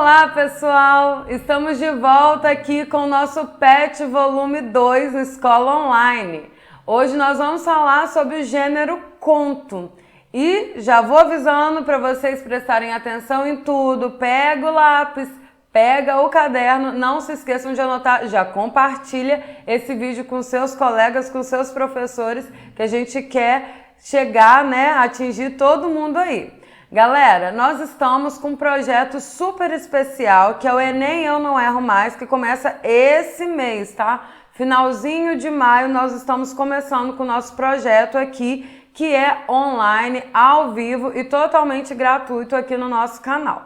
Olá, pessoal! Estamos de volta aqui com o nosso PET Volume 2 no Escola Online. Hoje nós vamos falar sobre o gênero conto. E já vou avisando para vocês prestarem atenção em tudo. Pega o lápis, pega o caderno, não se esqueçam de anotar, já compartilha esse vídeo com seus colegas, com seus professores, que a gente quer chegar, atingir todo mundo aí. Galera, nós estamos com um projeto super especial, que é o Enem Eu Não Erro Mais, que começa esse mês, tá? Finalzinho de maio, nós estamos começando com o nosso projeto aqui, que é online, ao vivo e totalmente gratuito aqui no nosso canal.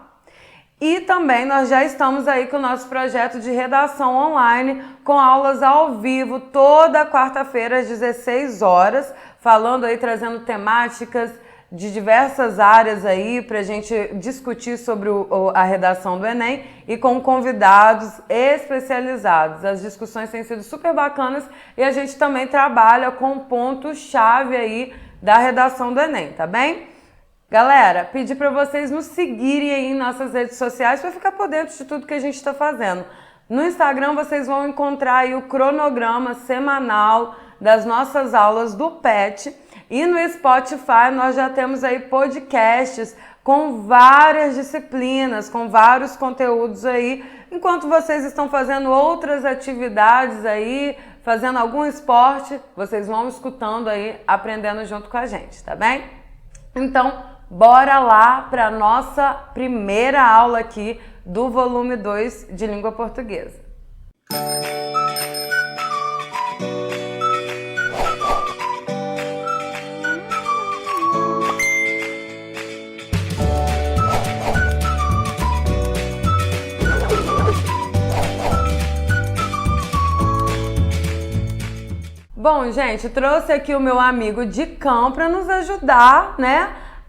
E também nós já estamos aí com o nosso projeto de redação online, com aulas ao vivo, toda quarta-feira às 16 horas, falando aí, trazendo temáticas de diversas áreas aí pra gente discutir sobre a redação do Enem e com convidados especializados. As discussões têm sido super bacanas e a gente também trabalha com ponto-chave aí da redação do Enem, tá bem? Galera, pedir para vocês nos seguirem aí em nossas redes sociais para ficar por dentro de tudo que a gente está fazendo. No Instagram vocês vão encontrar aí o cronograma semanal das nossas aulas do PET. E no Spotify nós já temos aí podcasts com várias disciplinas, com vários conteúdos aí, enquanto vocês estão fazendo outras atividades aí, fazendo algum esporte, vocês vão escutando aí, aprendendo junto com a gente, tá bem? Então, bora lá para a nossa primeira aula aqui do volume 2 de língua portuguesa. Bom, gente, trouxe aqui o meu amigo Dicão para nos ajudar,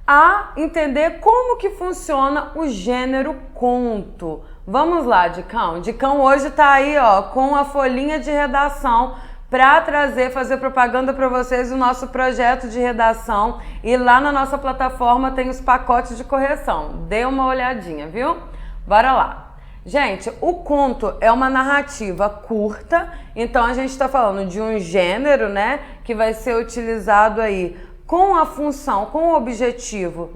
a entender como que funciona o gênero conto. Vamos lá, Dicão. Dicão hoje tá aí, ó, com a folhinha de redação para fazer propaganda para vocês do nosso projeto de redação. E lá na nossa plataforma tem os pacotes de correção. Dê uma olhadinha, viu? Bora lá. Gente, o conto é uma narrativa curta, então a gente está falando de um gênero, que vai ser utilizado aí com a função, com o objetivo,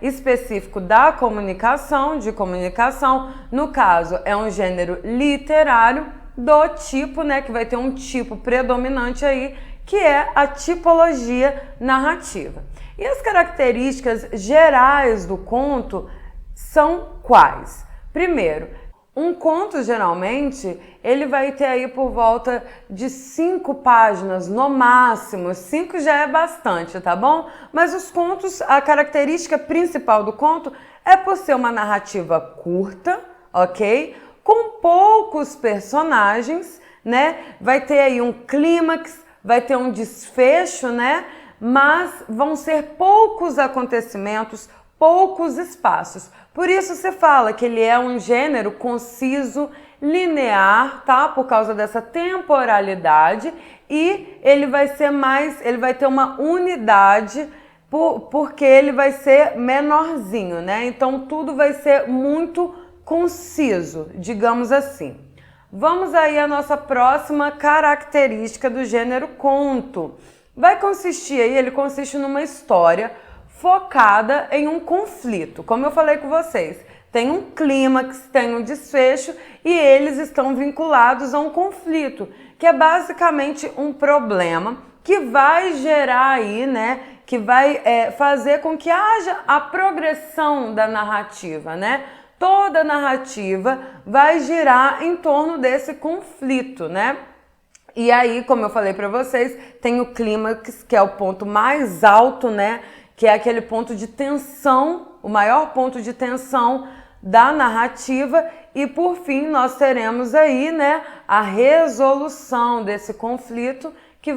específico da comunicação, de comunicação. No caso, é um gênero literário do tipo, que vai ter um tipo predominante aí, que é a tipologia narrativa. E as características gerais do conto são quais? Primeiro, um conto, geralmente, ele vai ter aí por volta de 5 páginas, no máximo. 5 já é bastante, tá bom? Mas os contos, a característica principal do conto é por ser uma narrativa curta, ok? Com poucos personagens, Vai ter aí um clímax, vai ter um desfecho, Mas vão ser poucos acontecimentos, poucos espaços. Por isso se fala que ele é um gênero conciso, linear, tá? Por causa dessa temporalidade, e ele vai ter uma unidade porque ele vai ser menorzinho, Então tudo vai ser muito conciso, digamos assim. Vamos aí à nossa próxima característica do gênero conto. Ele consiste numa história focada em um conflito. Como eu falei com vocês, tem um clímax, tem um desfecho e eles estão vinculados a um conflito, que é basicamente um problema que vai gerar aí, que vai fazer com que haja a progressão da narrativa, Toda narrativa vai girar em torno desse conflito, E aí, como eu falei para vocês, tem o clímax, que é o ponto mais alto, que é aquele ponto de tensão, o maior ponto de tensão da narrativa, e por fim nós teremos aí, a resolução desse conflito, que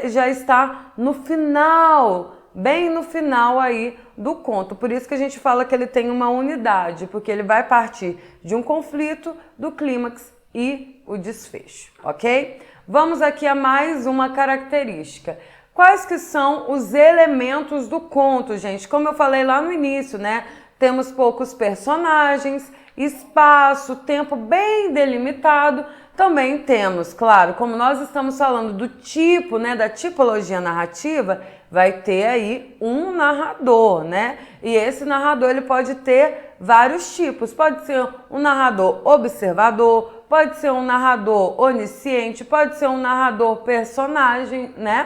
já está no final, bem no final aí do conto. Por isso que a gente fala que ele tem uma unidade, porque ele vai partir de um conflito, do clímax e o desfecho, ok? Vamos aqui a mais uma característica. Quais que são os elementos do conto, gente? Como eu falei lá no início, temos poucos personagens, espaço, tempo bem delimitado. Também temos, claro, como nós estamos falando do tipo, né, da tipologia narrativa, vai ter aí um narrador, né? E esse narrador ele pode ter vários tipos. Pode ser um narrador observador, pode ser um narrador onisciente, pode ser um narrador personagem, né?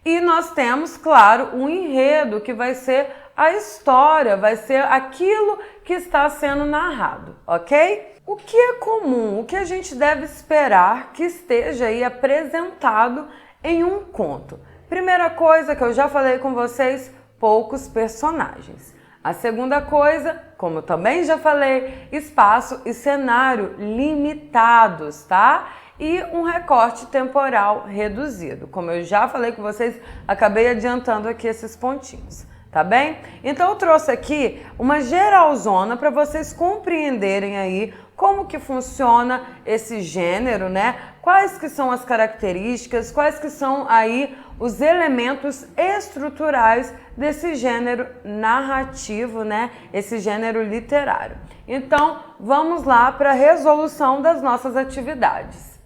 E nós temos, claro, um enredo que vai ser a história, vai ser aquilo que está sendo narrado, ok? O que é comum, o que a gente deve esperar que esteja aí apresentado em um conto? Primeira coisa que eu já falei com vocês, poucos personagens. A segunda coisa, como eu também já falei, espaço e cenário limitados, tá? E um recorte temporal reduzido. Como eu já falei com vocês, acabei adiantando aqui esses pontinhos, tá bem? Então eu trouxe aqui uma geralzona para vocês compreenderem aí como que funciona esse gênero, né? Quais que são as características, quais que são aí os elementos estruturais desse gênero narrativo, né? Esse gênero literário. Então, vamos lá para a resolução das nossas atividades.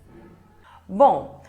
Bom,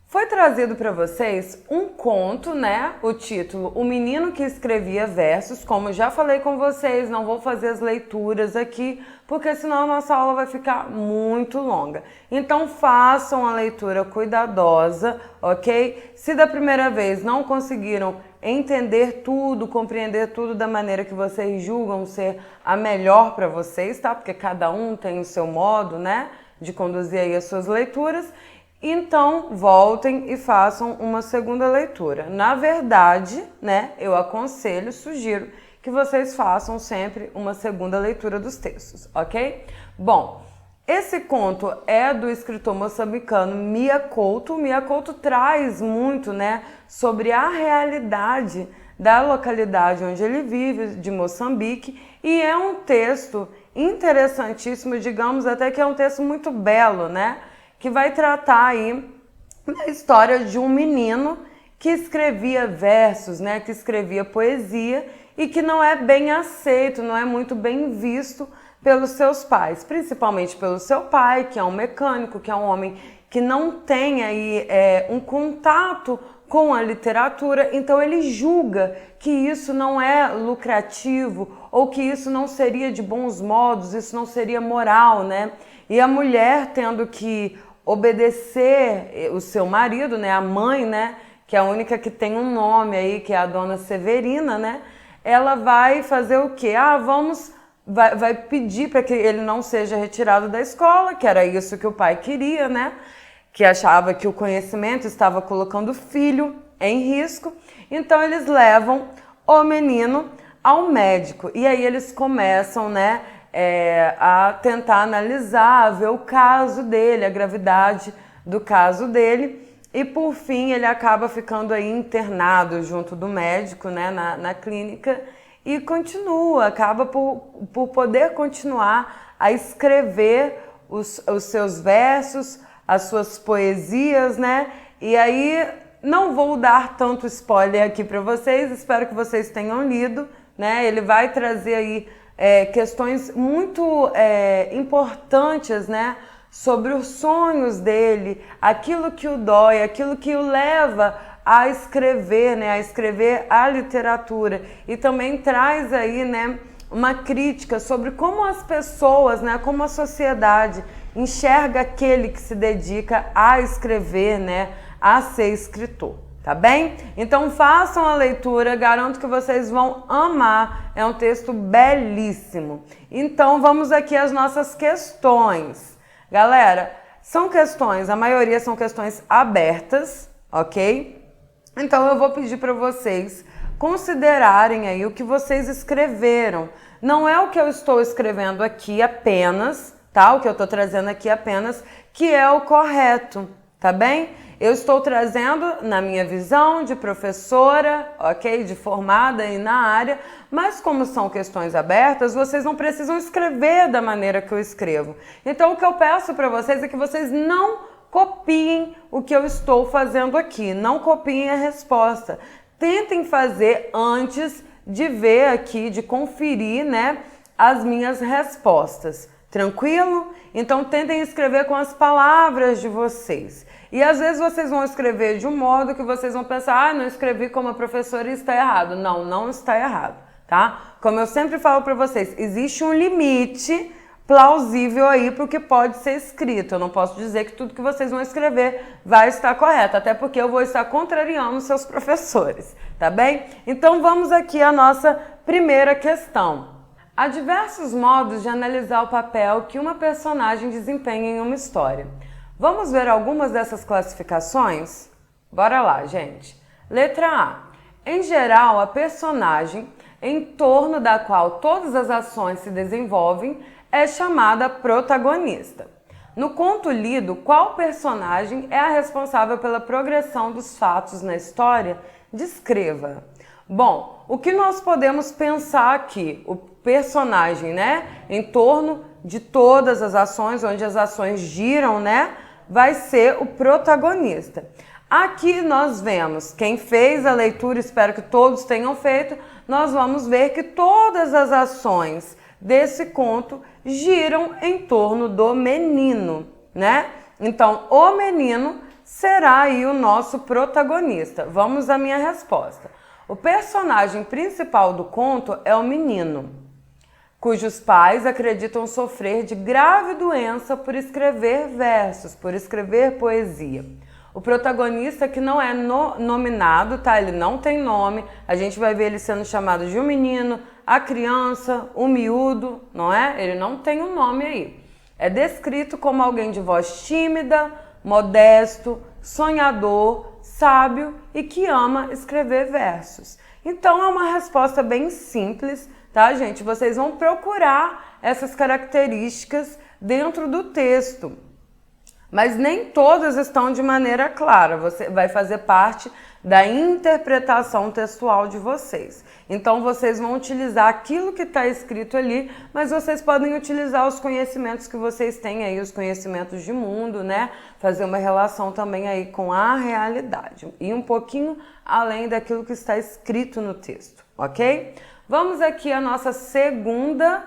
foi trazido para vocês um conto, né? O título, O Menino que Escrevia Versos. Como já falei com vocês, não vou fazer as leituras aqui, porque senão a nossa aula vai ficar muito longa. Então façam a leitura cuidadosa, ok? Se da primeira vez não conseguiram entender tudo, compreender tudo da maneira que vocês julgam ser a melhor para vocês, tá? Porque cada um tem o seu modo, né? De conduzir aí as suas leituras. Então, voltem e façam uma segunda leitura. Na verdade, né, eu aconselho, sugiro que vocês façam sempre uma segunda leitura dos textos, ok? Bom, esse conto é do escritor moçambicano Mia Couto. Mia Couto traz muito, né, sobre a realidade da localidade onde ele vive, de Moçambique, e é um texto interessantíssimo, digamos até que é um texto muito belo, né? Que vai tratar aí da história de um menino que escrevia versos, né, que escrevia poesia e que não é bem aceito, não é muito bem visto pelos seus pais, principalmente pelo seu pai, que é um mecânico, que é um homem que não tem aí um contato com a literatura, então ele julga que isso não é lucrativo ou que isso não seria de bons modos, isso não seria moral, né? E a mulher tendo que obedecer o seu marido, né, a mãe, né, que é a única que tem um nome aí, que é a dona Severina, né, ela vai fazer o quê? Vai pedir para que ele não seja retirado da escola, que era isso que o pai queria, né, que achava que o conhecimento estava colocando o filho em risco. Então eles levam o menino ao médico e aí eles começam, né, a tentar analisar, ver o caso dele, a gravidade do caso dele, e por fim ele acaba ficando aí internado junto do médico, né, na clínica, e acaba por poder continuar a escrever os seus versos, as suas poesias, né, e aí não vou dar tanto spoiler aqui para vocês, espero que vocês tenham lido, né, ele vai trazer aí questões muito importantes, né, sobre os sonhos dele, aquilo que o dói, aquilo que o leva a escrever, né, a escrever a literatura, e também traz aí, né, uma crítica sobre como as pessoas, né, como a sociedade enxerga aquele que se dedica a escrever, né, a ser escritor. Tá bem? Então façam a leitura, garanto que vocês vão amar, é um texto belíssimo. Então vamos aqui às nossas questões. Galera, são questões, a maioria são questões abertas, ok? Então eu vou pedir para vocês considerarem aí o que vocês escreveram. Não é o que eu estou escrevendo aqui apenas, tá? O que eu estou trazendo aqui apenas, que é o correto, tá bem? Eu estou trazendo na minha visão de professora, ok? De formada aí na área, mas como são questões abertas, vocês não precisam escrever da maneira que eu escrevo. Então o que eu peço para vocês é que vocês não copiem o que eu estou fazendo aqui, não copiem a resposta. Tentem fazer antes de ver aqui, de conferir, né, as minhas respostas. Tranquilo? Então tentem escrever com as palavras de vocês. E às vezes vocês vão escrever de um modo que vocês vão pensar, não escrevi como a professora e está errado. Não, não está errado, tá? Como eu sempre falo para vocês, existe um limite plausível aí para o que pode ser escrito. Eu não posso dizer que tudo que vocês vão escrever vai estar correto, até porque eu vou estar contrariando seus professores, tá bem? Então vamos aqui à nossa primeira questão. Há diversos modos de analisar o papel que uma personagem desempenha em uma história. Vamos ver algumas dessas classificações? Bora lá, gente. Letra A. Em geral, a personagem em torno da qual todas as ações se desenvolvem é chamada protagonista. No conto lido, qual personagem é a responsável pela progressão dos fatos na história? Descreva. Bom, o que nós podemos pensar aqui? O personagem, né, em torno de todas as ações, onde as ações giram, né, vai ser o protagonista. Aqui nós vemos, quem fez a leitura, espero que todos tenham feito, nós vamos ver que todas as ações desse conto giram em torno do menino, né? Então, o menino será aí o nosso protagonista. Vamos à minha resposta. O personagem principal do conto é o menino, cujos pais acreditam sofrer de grave doença por escrever versos, por escrever poesia. O protagonista, que não é nominado, tá? Ele não tem nome, a gente vai ver ele sendo chamado de um menino, a criança, o miúdo, não é? Ele não tem um nome aí. É descrito como alguém de voz tímida, modesto, sonhador, sábio e que ama escrever versos. Então é uma resposta bem simples, tá, gente? Vocês vão procurar essas características dentro do texto. Mas nem todas estão de maneira clara, você vai fazer parte da interpretação textual de vocês. Então vocês vão utilizar aquilo que está escrito ali, mas vocês podem utilizar os conhecimentos que vocês têm aí, os conhecimentos de mundo, né? Fazer uma relação também aí com a realidade e um pouquinho além daquilo que está escrito no texto, ok? Vamos aqui à nossa segunda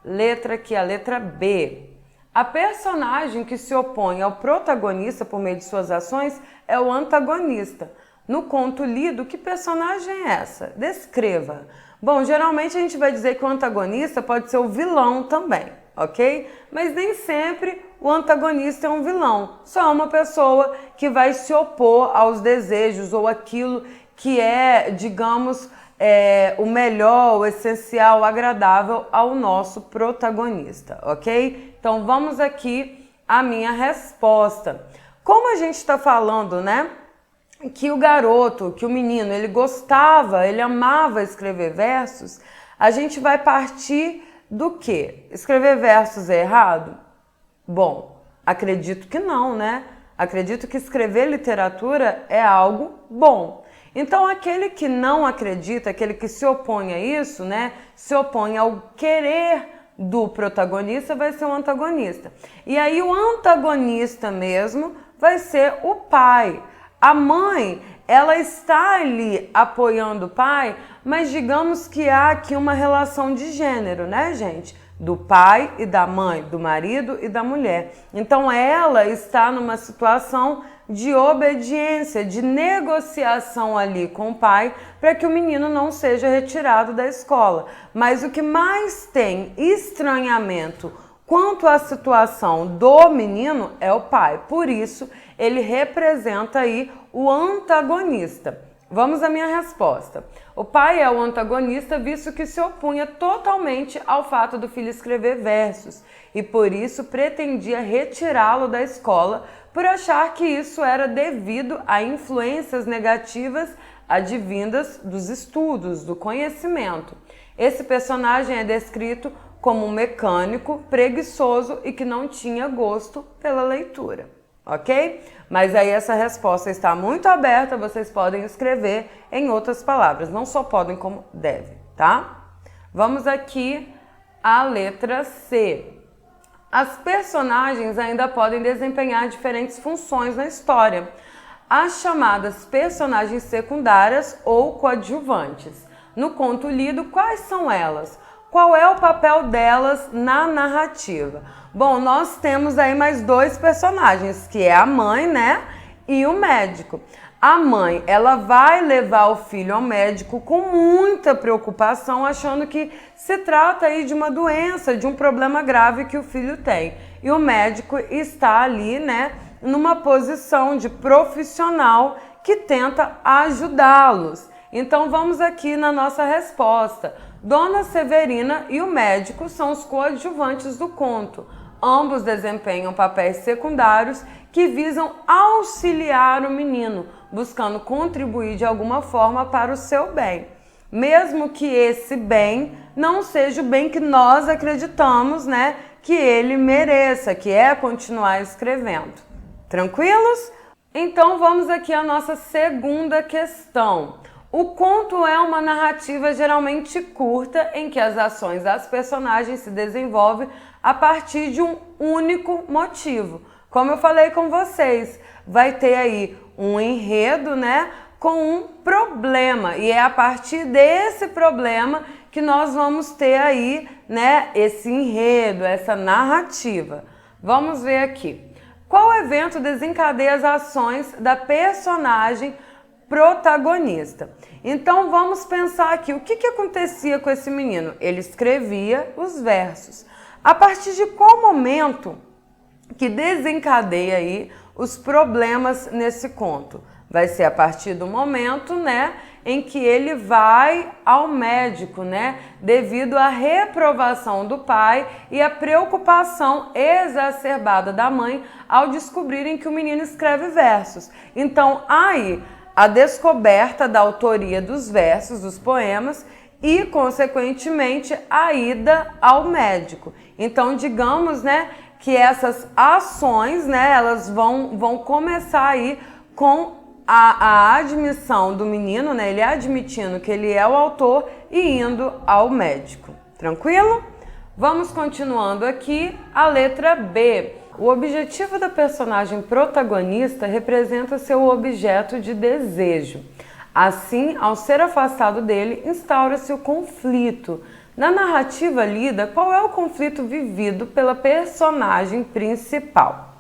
letra aqui, a letra B. A personagem que se opõe ao protagonista por meio de suas ações é o antagonista. No conto lido, que personagem é essa? Descreva. Bom, geralmente a gente vai dizer que o antagonista pode ser o vilão também, ok? Mas nem sempre o antagonista é um vilão. Só é uma pessoa que vai se opor aos desejos ou aquilo que é, digamos, o melhor, o essencial, o agradável ao nosso protagonista, ok? Então vamos aqui à minha resposta. Como a gente está falando, né, que o garoto, que o menino, ele gostava, ele amava escrever versos, a gente vai partir do quê? Escrever versos é errado? Bom, acredito que não, né? Acredito que escrever literatura é algo bom. Então, aquele que não acredita, aquele que se opõe a isso, né, se opõe ao querer do protagonista, vai ser o antagonista. E aí o antagonista mesmo vai ser o pai. A mãe, ela está ali apoiando o pai, mas digamos que há aqui uma relação de gênero, né, gente? Do pai e da mãe, do marido e da mulher. Então ela está numa situação de obediência, de negociação ali com o pai para que o menino não seja retirado da escola. Mas o que mais tem estranhamento quanto à situação do menino é o pai. Por isso, ele representa aí o antagonista. Vamos à minha resposta. O pai é o antagonista, visto que se opunha totalmente ao fato do filho escrever versos e por isso pretendia retirá-lo da escola por achar que isso era devido a influências negativas advindas dos estudos, do conhecimento. Esse personagem é descrito como um mecânico, preguiçoso e que não tinha gosto pela leitura, ok? Mas aí essa resposta está muito aberta, vocês podem escrever em outras palavras, não só podem como devem, tá? Vamos aqui à letra C. As personagens ainda podem desempenhar diferentes funções na história, as chamadas personagens secundárias ou coadjuvantes. no conto lido, quais são elas? Qual é o papel delas na narrativa? Bom, nós temos aí mais dois personagens, que é a mãe, né, e o médico. A mãe, ela vai levar o filho ao médico com muita preocupação, achando que se trata aí de uma doença, de um problema grave que o filho tem. E o médico está ali, né, numa posição de profissional que tenta ajudá-los. Então vamos aqui na nossa resposta. Dona Severina e o médico são os coadjuvantes do conto. Ambos desempenham papéis secundários que visam auxiliar o menino, buscando contribuir de alguma forma para o seu bem. Mesmo que esse bem não seja o bem que nós acreditamos, né, que ele mereça, que é continuar escrevendo. Tranquilos? Então vamos aqui à nossa segunda questão. O conto é uma narrativa geralmente curta em que as ações das personagens se desenvolvem a partir de um único motivo. Como eu falei com vocês, vai ter aí um enredo, né, com um problema, e é a partir desse problema que nós vamos ter aí, né, esse enredo, essa narrativa. Vamos ver aqui. Qual evento desencadeia as ações da personagem protagonista? Então vamos pensar aqui, o que acontecia com esse menino? Ele escrevia os versos. A partir de qual momento que desencadeia aí os problemas nesse conto? Vai ser a partir do momento, né, em que ele vai ao médico, né, devido à reprovação do pai e à preocupação exacerbada da mãe ao descobrirem que o menino escreve versos. Então, aí, a descoberta da autoria dos versos, dos poemas e, consequentemente, a ida ao médico. Então, digamos, né, que essas ações, né, elas vão começar aí com a admissão do menino, né, ele admitindo que ele é o autor e indo ao médico. Tranquilo? Vamos continuando aqui, a letra B. O objetivo da personagem protagonista representa seu objeto de desejo. Assim, ao ser afastado dele, instaura-se o conflito. Na narrativa lida, qual é o conflito vivido pela personagem principal?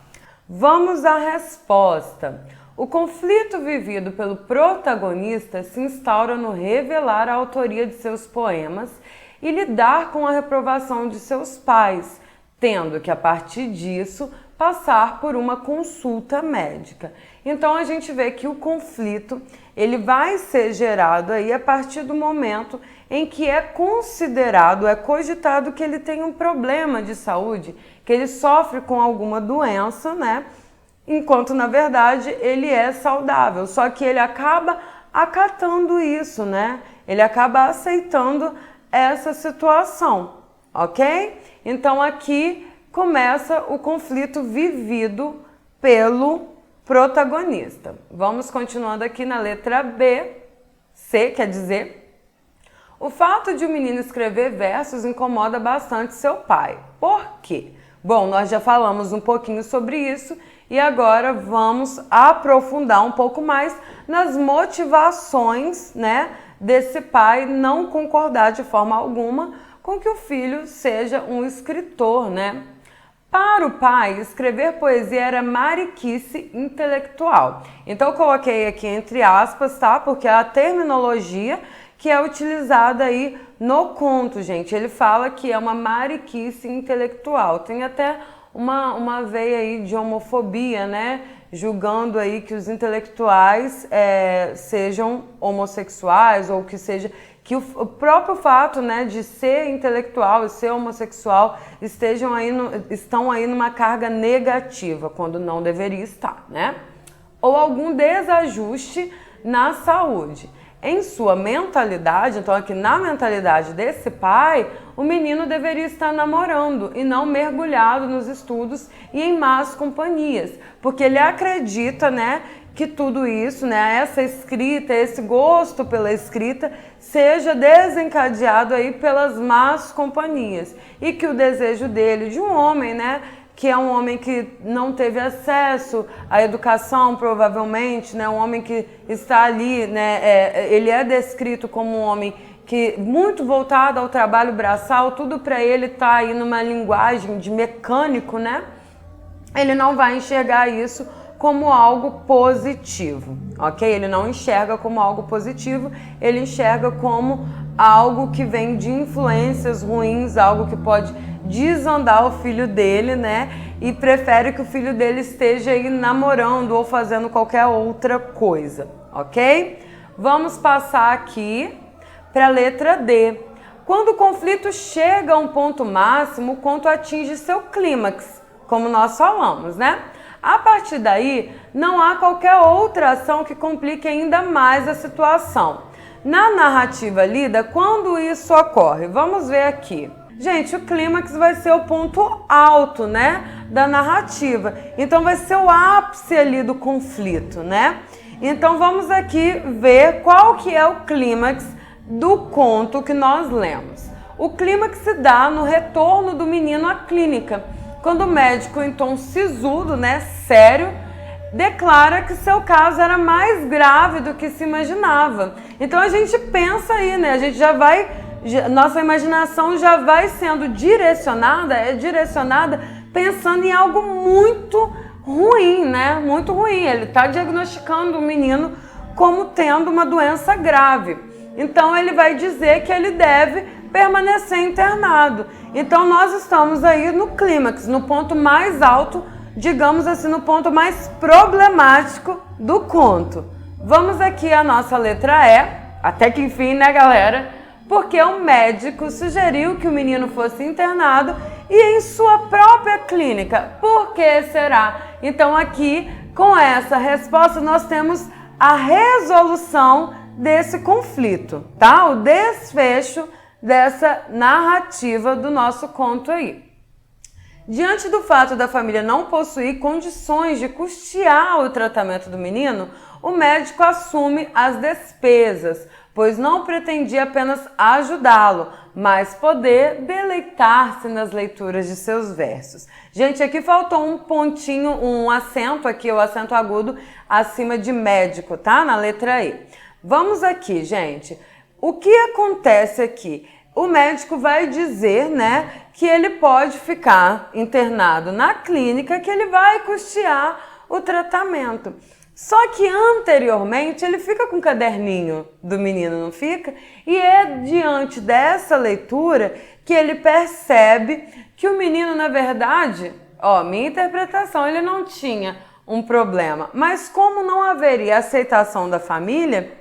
Vamos à resposta. O conflito vivido pelo protagonista se instaura no revelar a autoria de seus poemas e lidar com a reprovação de seus pais, tendo que, a partir disso, passar por uma consulta médica. Então a gente vê que o conflito ele vai ser gerado aí a partir do momento em que é considerado, é cogitado que ele tem um problema de saúde, que ele sofre com alguma doença, né? Enquanto na verdade ele é saudável, só que ele acaba acatando isso, né? Ele acaba aceitando essa situação, ok? Então aqui começa o conflito vivido pelo protagonista. Vamos continuando aqui na letra B, C quer dizer, o fato de o menino escrever versos incomoda bastante seu pai. Por quê? Bom, nós já falamos um pouquinho sobre isso e agora vamos aprofundar um pouco mais nas motivações, né, desse pai não concordar de forma alguma com que o filho seja um escritor, né? Para o pai, escrever poesia era mariquice intelectual. Então eu coloquei aqui entre aspas, tá? Porque é a terminologia que é utilizada aí no conto, gente. Ele fala que é uma mariquice intelectual. Tem até uma veia aí de homofobia, né? Julgando aí que os intelectuais sejam homossexuais ou que seja... que o próprio fato, né, de ser intelectual e ser homossexual estão aí numa carga negativa, quando não deveria estar, né? Ou algum desajuste na saúde. Em sua mentalidade, então aqui na mentalidade desse pai, o menino deveria estar namorando e não mergulhado nos estudos e em más companhias, porque ele acredita, né, que tudo isso, né, essa escrita, esse gosto pela escrita, seja desencadeado aí pelas más companhias e que o desejo dele, de um homem, né, que é um homem que não teve acesso à educação, provavelmente, né, um homem que está ali, né, ele é descrito como um homem que muito voltado ao trabalho braçal, tudo para ele tá aí numa linguagem de mecânico, né? Ele não vai enxergar isso como algo positivo, ok? Ele não enxerga como algo positivo, ele enxerga como algo que vem de influências ruins, algo que pode desandar o filho dele, né? E prefere que o filho dele esteja aí namorando ou fazendo qualquer outra coisa, ok? Vamos passar aqui para a letra D. Quando o conflito chega a um ponto máximo, o conto atinge seu clímax, como nós falamos, né? A partir daí, não há qualquer outra ação que complique ainda mais a situação. Na narrativa lida, quando isso ocorre? Vamos ver aqui. Gente, o clímax vai ser o ponto alto, né, da narrativa. Então vai ser o ápice ali do conflito, né? Então vamos aqui ver qual que é o clímax do conto que nós lemos. O clímax se dá no retorno do menino à clínica, quando o médico, em tom sisudo, né, sério, declara que seu caso era mais grave do que se imaginava. Então a gente pensa aí, né, a gente já vai, nossa imaginação já vai sendo direcionada pensando em algo muito ruim, né, muito ruim. Ele está diagnosticando o menino como tendo uma doença grave. Então ele vai dizer que ele deve permanecer internado. Então nós estamos aí no clímax, no ponto mais alto, digamos assim, no ponto mais problemático do conto. Vamos aqui à nossa letra E, até que enfim, né, galera? Porque o médico sugeriu que o menino fosse internado e em sua própria clínica. Por que será? Então aqui, com essa resposta, nós temos a resolução desse conflito, tá? O desfecho dessa narrativa do nosso conto aí. Diante do fato da família não possuir condições de custear o tratamento do menino, o médico assume as despesas, pois não pretendia apenas ajudá-lo, mas poder deleitar-se nas leituras de seus versos. Gente, aqui faltou um pontinho, um acento aqui, o acento agudo acima de médico, tá? Na letra E. Vamos aqui, gente. O que acontece aqui? O médico vai dizer, né, que ele pode ficar internado na clínica, que ele vai custear o tratamento. Só que anteriormente ele fica com o caderninho do menino, não fica? E é diante dessa leitura que ele percebe que o menino, na verdade, minha interpretação, ele não tinha um problema. Mas como não haveria aceitação da família,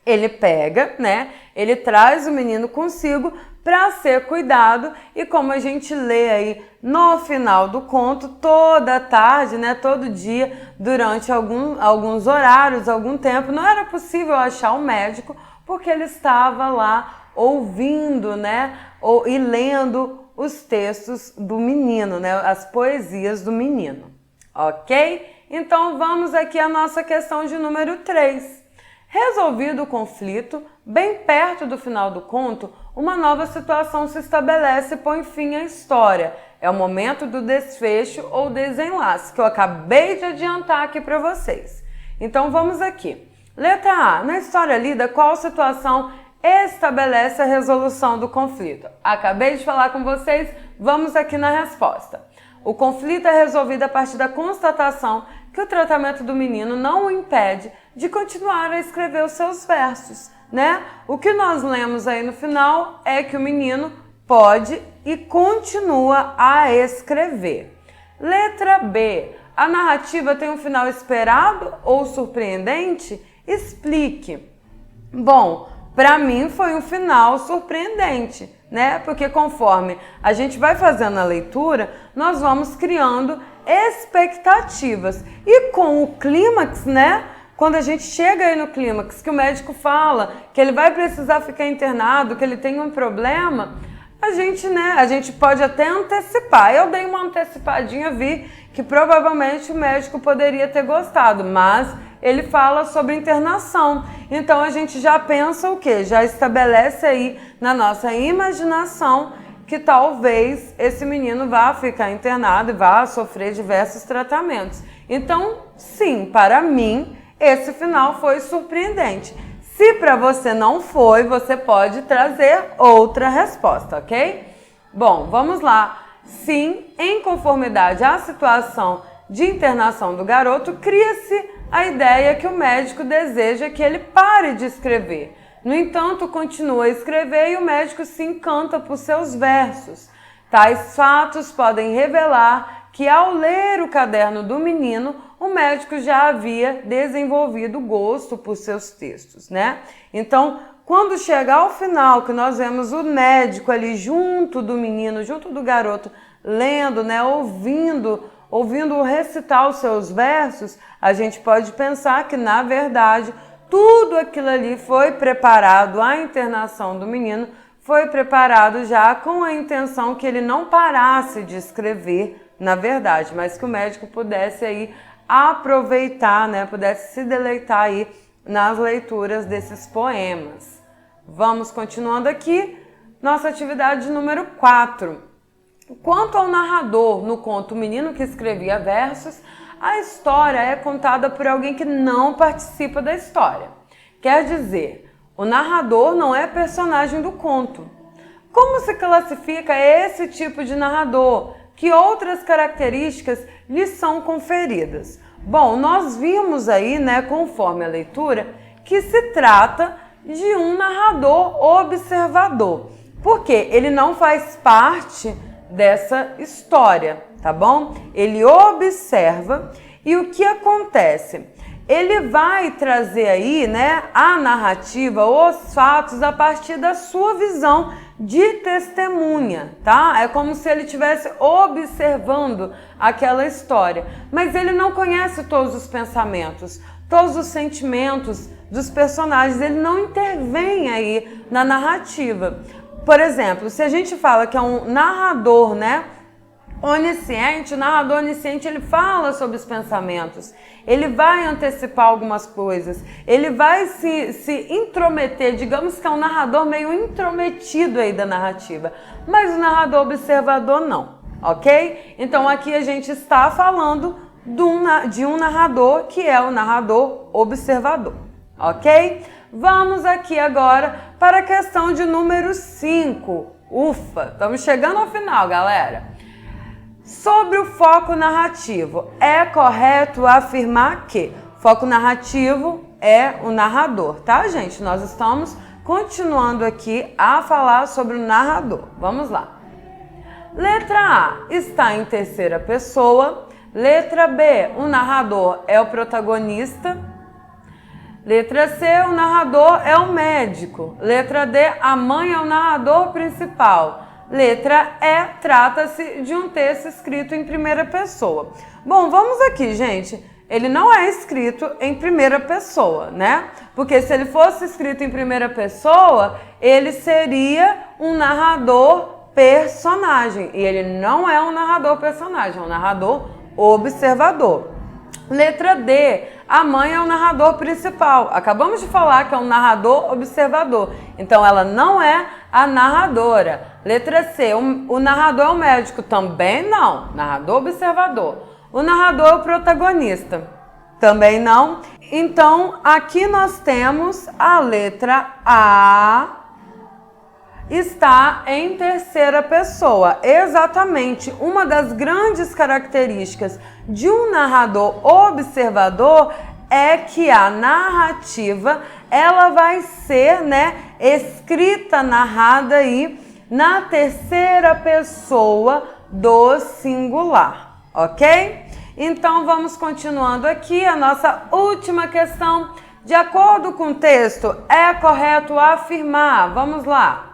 ele pega, né? Ele traz o menino consigo para ser cuidado e como a gente lê aí no final do conto, toda tarde, né? Todo dia, durante alguns horários, algum tempo, não era possível achar um médico porque ele estava lá ouvindo, né? E lendo os textos do menino, né? As poesias do menino, ok? Então vamos aqui à nossa questão de número 3. Resolvido o conflito, bem perto do final do conto, uma nova situação se estabelece e põe fim à história. É o momento do desfecho ou desenlace, que eu acabei de adiantar aqui para vocês. Então vamos aqui. Letra A. Na história lida, qual situação estabelece a resolução do conflito? Acabei de falar com vocês, vamos aqui na resposta. O conflito é resolvido a partir da constatação que o tratamento do menino não o impede de continuar a escrever os seus versos, né? O que nós lemos aí no final é que o menino pode e continua a escrever. Letra B. A narrativa tem um final esperado ou surpreendente? Explique. Bom, para mim foi um final surpreendente, né? Porque conforme a gente vai fazendo a leitura, nós vamos criando expectativas. E com o clímax, né? Quando a gente chega aí no clímax, que o médico fala que ele vai precisar ficar internado, que ele tem um problema, a gente pode até antecipar. Eu dei uma antecipadinha, vi que provavelmente o médico poderia ter gostado, mas ele fala sobre internação. Então a gente já pensa o quê? Já estabelece aí na nossa imaginação que talvez esse menino vá ficar internado e vá sofrer diversos tratamentos. Então, sim, para mim, esse final foi surpreendente. Se para você não foi, você pode trazer outra resposta, ok? Bom, vamos lá. Sim, em conformidade à situação de internação do garoto, cria-se a ideia que o médico deseja que ele pare de escrever. No entanto, continua a escrever e o médico se encanta por seus versos. Tais fatos podem revelar que, ao ler o caderno do menino, o médico já havia desenvolvido gosto por seus textos, né? Então, quando chegar ao final, que nós vemos o médico ali junto do menino, junto do garoto, lendo, né, ouvindo recitar os seus versos, a gente pode pensar que, na verdade, tudo aquilo ali foi preparado, a internação do menino foi preparado já com a intenção que ele não parasse de escrever, na verdade, mas que o médico pudesse aí aproveitar, né, pudesse se deleitar aí nas leituras desses poemas. Vamos continuando aqui, nossa atividade número 4. Quanto ao narrador no conto O Menino que Escrevia Versos, a história é contada por alguém que não participa da história. Quer dizer, o narrador não é personagem do conto. Como se classifica esse tipo de narrador? Que outras características lhe são conferidas? Bom, nós vimos aí, né, conforme a leitura, que se trata de um narrador observador, porque ele não faz parte dessa história, tá bom? Ele observa e o que acontece? Ele vai trazer aí, né, a narrativa, os fatos a partir da sua visão de testemunha, tá? É como se ele estivesse observando aquela história, mas ele não conhece todos os pensamentos, todos os sentimentos dos personagens, ele não intervém aí na narrativa. Por exemplo, se a gente fala que é um narrador, né, onisciente, o narrador onisciente, ele fala sobre os pensamentos, ele vai antecipar algumas coisas, ele vai se intrometer, digamos que é um narrador meio intrometido aí da narrativa, mas o narrador observador não, ok? Então aqui a gente está falando de um narrador que é o narrador observador, ok? Vamos aqui agora para a questão de número 5. Ufa, estamos chegando ao final, galera. Sobre o foco narrativo, é correto afirmar que foco narrativo é o narrador, tá, gente? Nós estamos continuando aqui a falar sobre o narrador. Vamos lá. Letra A está em terceira pessoa. Letra B, o narrador é o protagonista. Letra C, o narrador é o médico. Letra D, a mãe é o narrador principal. Letra E, trata-se de um texto escrito em primeira pessoa. Bom, vamos aqui, gente. Ele não é escrito em primeira pessoa, né? Porque se ele fosse escrito em primeira pessoa, ele seria um narrador personagem. E ele não é um narrador personagem, é um narrador observador. Letra D, a mãe é o narrador principal. Acabamos de falar que é um narrador observador. Então, ela não é a narradora. Letra C, o narrador é o médico. Também não. Narrador observador. O narrador é o protagonista. Também não. Então, aqui nós temos a letra A. Está em terceira pessoa. Exatamente, uma das grandes características de um narrador observador é que a narrativa, ela vai ser, né, escrita, narrada aí na terceira pessoa do singular, ok? Então, vamos continuando aqui a nossa última questão. De acordo com o texto, é correto afirmar, vamos lá.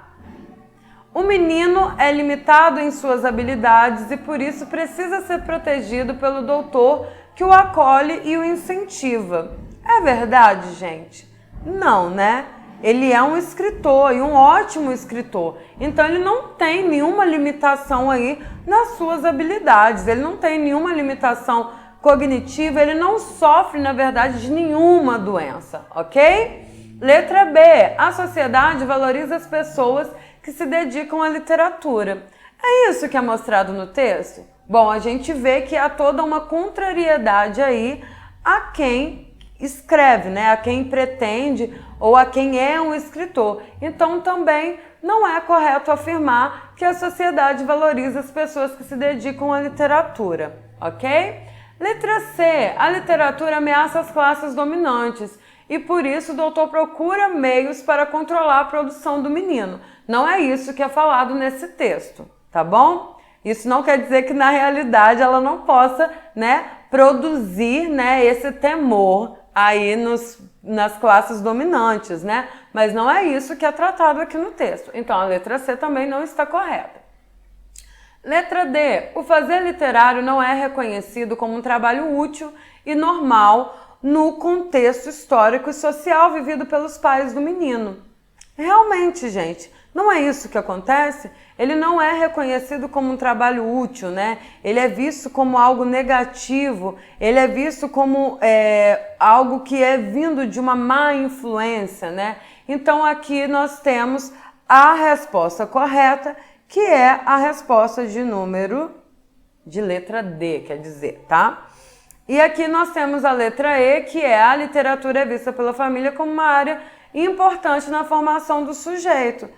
O menino é limitado em suas habilidades e por isso precisa ser protegido pelo doutor que o acolhe e o incentiva. É verdade, gente? Não, né? Ele é um escritor e um ótimo escritor. Então ele não tem nenhuma limitação aí nas suas habilidades. Ele não tem nenhuma limitação cognitiva, ele não sofre, na verdade, de nenhuma doença, ok? Letra B. A sociedade valoriza as pessoas que se dedicam à literatura. É isso que é mostrado no texto? Bom, a gente vê que há toda uma contrariedade aí a quem escreve, né? A quem pretende ou a quem é um escritor. Então também não é correto afirmar que a sociedade valoriza as pessoas que se dedicam à literatura, ok? Letra C. A literatura ameaça as classes dominantes e por isso o doutor procura meios para controlar a produção do menino. Não é isso que é falado nesse texto, tá bom? Isso não quer dizer que na realidade ela não possa, né, produzir, né, esse temor aí nas classes dominantes, né? Mas não é isso que é tratado aqui no texto. Então a letra C também não está correta. Letra D. O fazer literário não é reconhecido como um trabalho útil e normal no contexto histórico e social vivido pelos pais do menino. Realmente, gente, não é isso que acontece? Ele não é reconhecido como um trabalho útil, né? Ele é visto como algo negativo, ele é visto como algo que é vindo de uma má influência, né? Então aqui nós temos a resposta correta, que é a resposta de letra D, quer dizer, tá? E aqui nós temos a letra E, que é a literatura é vista pela família como uma área importante na formação do sujeito.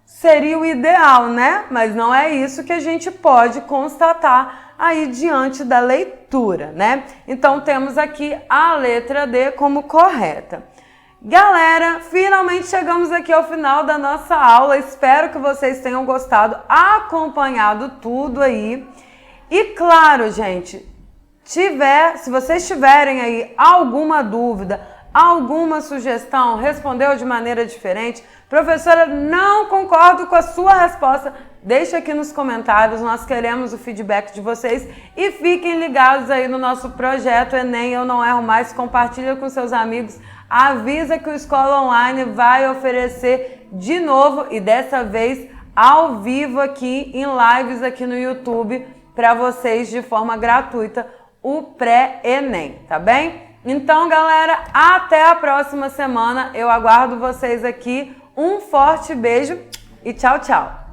Seria o ideal, né? Mas não é isso que a gente pode constatar aí diante da leitura, né? Então temos aqui a letra D como correta. Galera, finalmente chegamos aqui ao final da nossa aula. Espero que vocês tenham gostado, acompanhado tudo aí. E claro, gente, se vocês tiverem aí alguma dúvida, alguma sugestão, respondeu de maneira diferente, professora, não concordo com a sua resposta, deixa aqui nos comentários, nós queremos o feedback de vocês e fiquem ligados aí no nosso projeto Enem Eu Não Erro Mais, compartilha com seus amigos, avisa que o Escola Online vai oferecer de novo e dessa vez ao vivo aqui em lives aqui no YouTube para vocês de forma gratuita o pré-ENEM, tá bem? Então, galera, até a próxima semana. Eu aguardo vocês aqui. Um forte beijo e tchau, tchau!